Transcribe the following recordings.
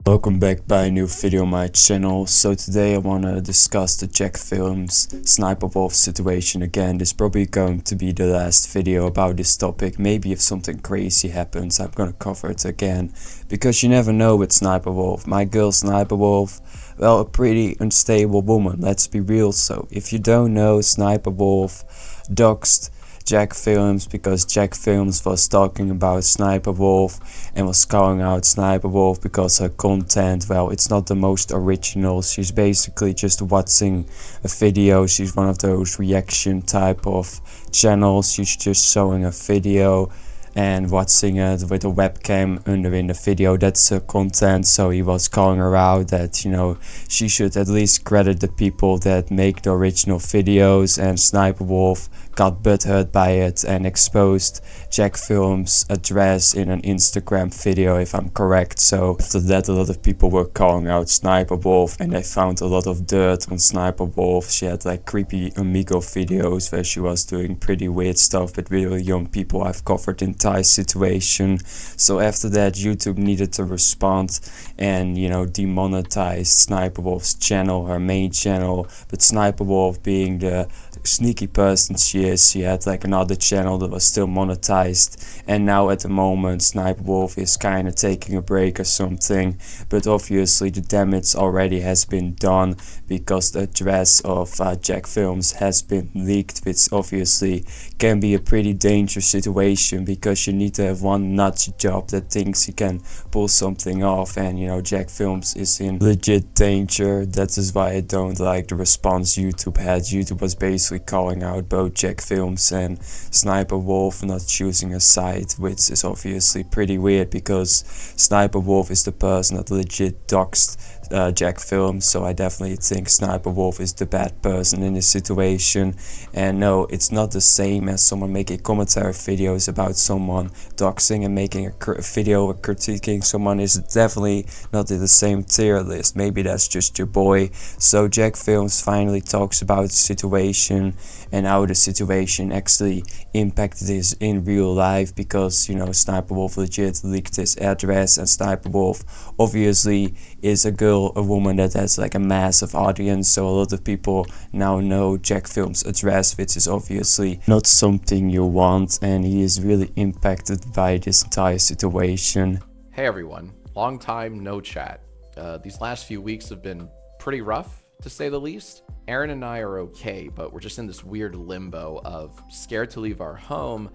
Welcome back by a new video on my channel. So today I want to discuss the GenClube's SSSniperwolf situation again. This is probably going to be the last video about this topic. Maybe if something crazy happens I'm gonna cover it again, because you never know with SSSniperwolf. My girl SSSniperwolf, well, a pretty unstable woman, let's be real. So if you don't know, SSniperwolf doxed GenClube because GenClube was talking about SSniperwolf and was calling out SSniperwolf because her content, well, it's not the most original. She's basically just watching a video. She's one of those reaction type of channels. She's just showing a video and watching it with a webcam under in the video. That's her content. So he was calling her out that, you know, she should at least credit the people that make the original videos, and SSniperwolf got butthurt by it and exposed GenClube's address in an Instagram video, if I'm correct. So after that a lot of people were calling out SSniperwolf and they found a lot of dirt on SSniperwolf. She had like creepy Amigo videos where she was doing pretty weird stuff with really young people. I've covered the entire situation. So after that YouTube needed to respond and, you know, demonetized SSniperwolf's channel, her main channel. But SSniperwolf, being the sneaky person she is, she had like another channel that was still monetized, and now at the moment SSniperwolf is kind of taking a break or something. But obviously the damage already has been done because the address of GenClube has been leaked, which obviously can be a pretty dangerous situation because you need to have one nut job that thinks he can pull something off, and you know GenClube is in legit danger. That is why I don't like the response YouTube had. YouTube was basically calling out both GenClube and SSniperwolf for not choosing a side, which is obviously pretty weird because SSniperwolf is the person that legit doxed GenClube. So I definitely think SSniperwolf is the bad person in this situation. And no, it's not the same as someone making commentary videos about someone doxing and making a video critiquing someone. Is definitely not in the same tier list. Maybe that's just your boy. So GenClube finally talks about the situation and how the situation actually impacted this in real life, because, you know, SSniperwolf legit leaked his address, and SSniperwolf obviously is a woman that has like a massive audience, so a lot of people now know GenClube's address, which is obviously not something you want, and he is really impacted by this entire situation. Hey everyone, long time no chat. These last few weeks have been pretty rough, to say the least. Aaron and I are okay, but we're just in this weird limbo of scared to leave our home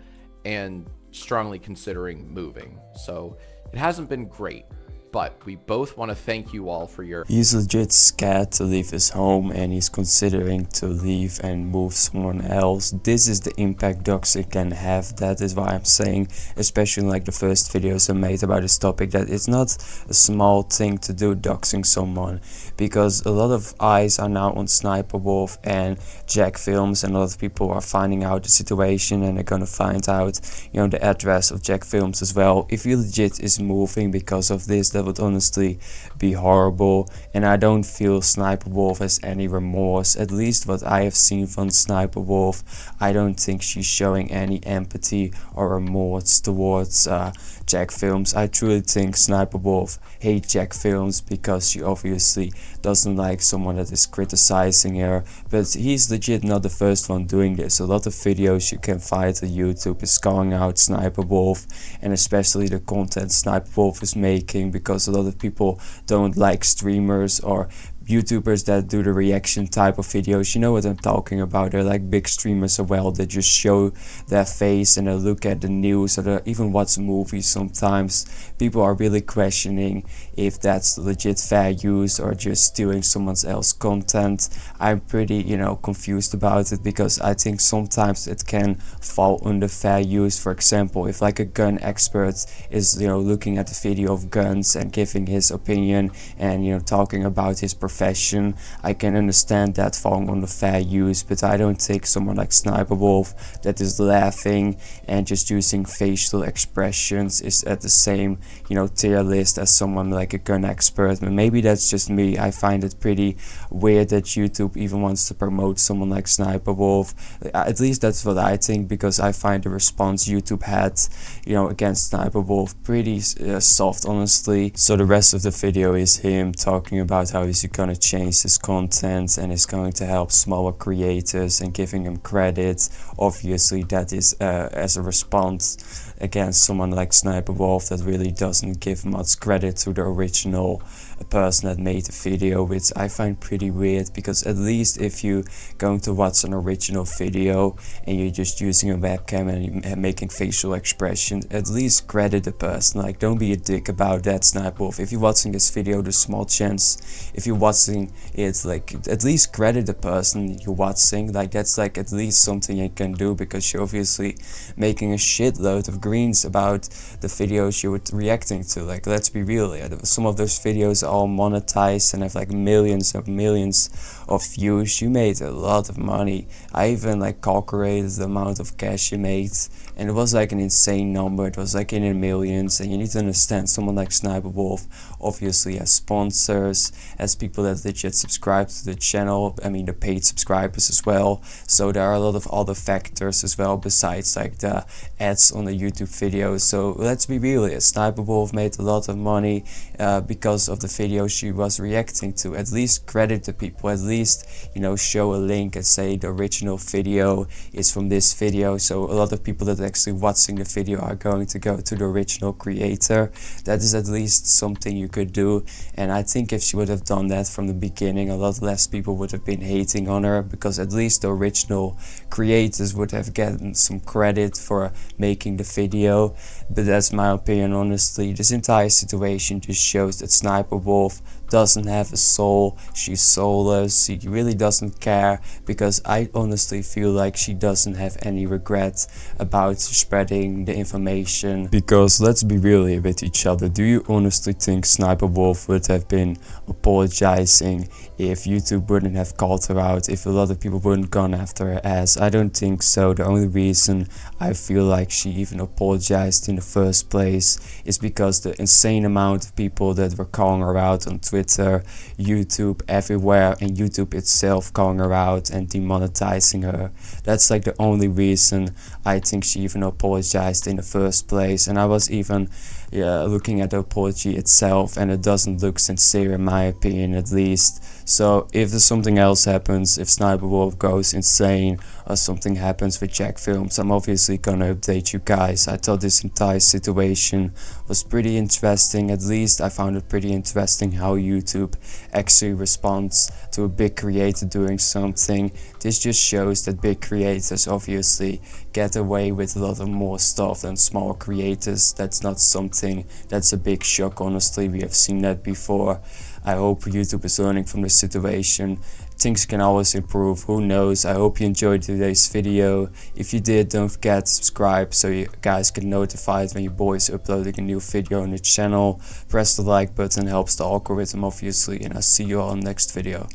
and strongly considering moving. So it hasn't been great, but we both want to thank you all for your... He's legit scared to leave his home and he's considering to leave and move someone else. This is the impact doxing can have. That is why I'm saying, especially in like the first videos I made about this topic, that it's not a small thing to do, doxing someone, because a lot of eyes are now on SSniperwolf and GenClube, and a lot of people are finding out the situation and they're gonna find out, you know, the address of GenClube as well. If he legit is moving because of this, that would honestly be horrible, and I don't feel SSniperwolf has any remorse. At least what I have seen from SSniperwolf, I don't think she's showing any empathy or remorse towards GenClube. I truly think SSniperwolf hates GenClube because she obviously doesn't like someone that is criticizing her, but he's legit not the first one doing this. A lot of videos you can find on YouTube is calling out SSniperwolf, and especially the content SSniperwolf is making, because a lot of people don't like streamers or YouTubers that do the reaction type of videos. You know what I'm talking about. They're like big streamers as well that just show their face and they look at the news, or they even watch movies sometimes. People are really questioning if that's legit fair use or just stealing someone else's content. I'm pretty, you know, confused about it, because I think sometimes it can fall under fair use. For example, if like a gun expert is, you know, looking at the video of guns and giving his opinion and, you know, talking about his performance profession. I can understand that falling under fair use, but I don't think someone like SSSniperwolf that is laughing and just using facial expressions is at the same, tier list as someone like a gun expert. But maybe that's just me. I find it pretty weird that YouTube even wants to promote someone like SSniperwolf. At least that's what I think, because I find the response YouTube had, against SSniperwolf pretty soft, honestly. So the rest of the video is him talking about how he's gonna change his content and is going to help smaller creators and giving him credit. Obviously that is as a response against someone like SSniperwolf that really doesn't give much credit to the original person that made the video, which I find pretty weird, because at least if you going to watch an original video and you're just using a webcam and making facial expressions, at least credit the person. Like, don't be a dick about that, SSniperwolf. If you're watching this video, there's small chance if you're watching it, like, at least credit the person you're watching. Like, that's like at least something you can do, because you're obviously making a shitload of greens about the videos you were reacting to. Like, let's be real, some of those videos are all monetized and have like millions of views. You made a lot of money. I even like calculated the amount of cash you made, and it was like an insane number. It was like in the millions. And you need to understand, someone like SSniperwolf obviously has sponsors, has people that legit subscribe to the channel, I mean the paid subscribers as well. So there are a lot of other factors as well besides like the ads on the YouTube videos. So let's be real here, SSniperwolf made a lot of money because of the videos she was reacting to. At least credit the people, at least show a link and say the original video is from this video, so a lot of people that are actually watching the video are going to go to the original creator. That is at least something you could do, and I think if she would have done that from the beginning, a lot less people would have been hating on her, because at least the original creators would have gotten some credit for making the video. But that's my opinion, honestly. This entire situation just shows that SSniperwolf doesn't have a soul. She's soulless. She really doesn't care, because I honestly feel like she doesn't have any regret about spreading the information. Because let's be real here with each other, do you honestly think SSniperwolf would have been apologizing if YouTube wouldn't have called her out, if a lot of people wouldn't gone after her ass? I don't think so. The only reason I feel like she even apologized in the first place is because the insane amount of people that were calling her out on Twitter, YouTube, everywhere, and YouTube itself calling her out and demonetizing her. That's like the only reason I think she even apologized in the first place. And I was even looking at the apology itself, and it doesn't look sincere in my opinion, at least. So if there's something else happens, if SSniperwolf goes insane or something happens with Jack Films, I'm obviously gonna update you guys. I thought this entire situation was pretty interesting. At least I found it pretty interesting how YouTube actually responds to a big creator doing something. This just shows that big creators obviously get away with a lot of more stuff than small creators. That's not something that's a big shock, honestly. We have seen that before. I hope YouTube is learning from this situation. Things can always improve, who knows. I hope you enjoyed today's video. If you did, don't forget to subscribe so you guys get notified when your boy is uploading a new video on the channel. Press the like button, helps the algorithm obviously, and I'll see you all in the next video.